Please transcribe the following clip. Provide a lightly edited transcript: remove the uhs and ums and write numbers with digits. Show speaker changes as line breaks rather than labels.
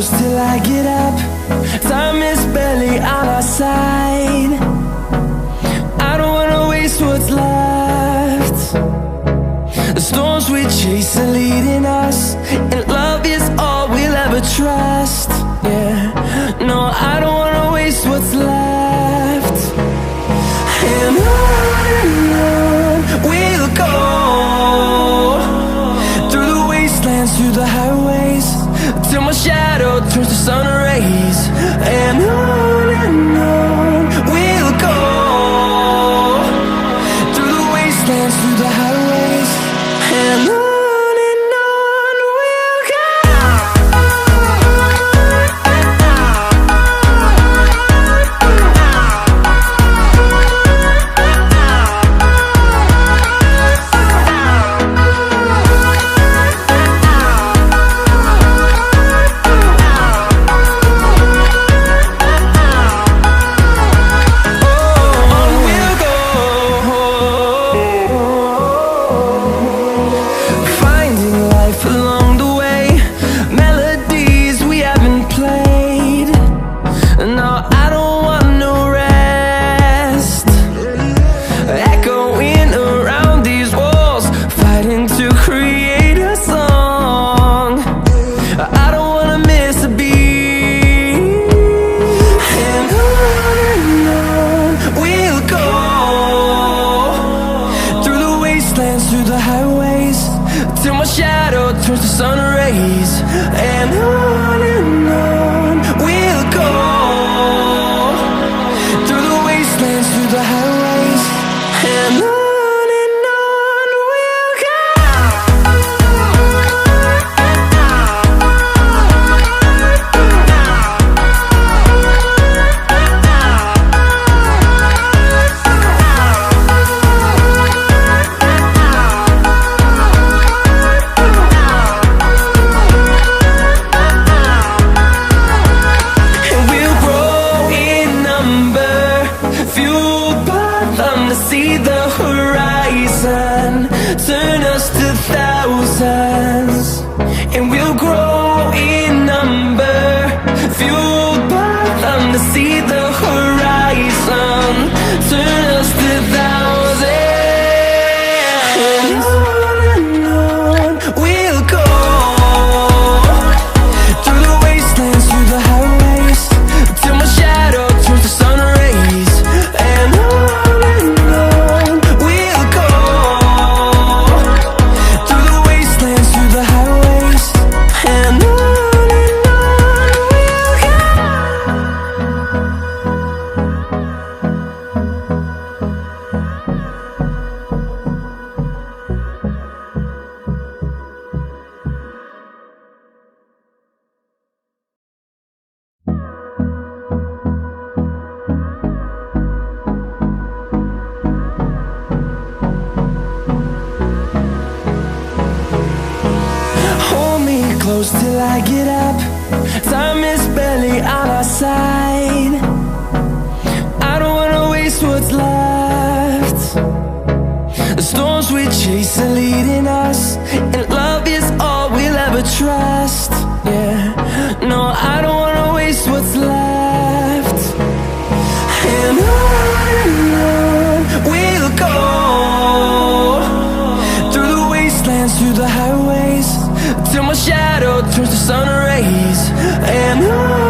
close till I get up. Time is barely on our side. I don't wanna waste what's left. The storms we chase are leading us, and love is all we'll ever trust. Yeah, no, I don't wanna waste what's left. And on we'll go, through the wastelands, through the highways, till my shadow turns to sun rays. And on we'll go, through the wastelands, through the highways, and on we'll go. Through the highways, till my shadow turns to sun rays. And on we'll go, through the wastelands, through the highways, and on we'll go. See the horizon, turn us to thousands, and we'll grow in number, fueled by them. To see the horizon, turn us to thousands, and on we'll go, through the wastelands, through the highways, till my shadow turns to sun rays. And close till I get up. Time is barely on our side. I don't wanna waste what's left. The storms we chase are leading us, and love is all we'll ever trust. Yeah, no, I don't wanna waste what's left. And on we'll go, through the wastelands, through the highways, till my shadow turns to sun rays. And on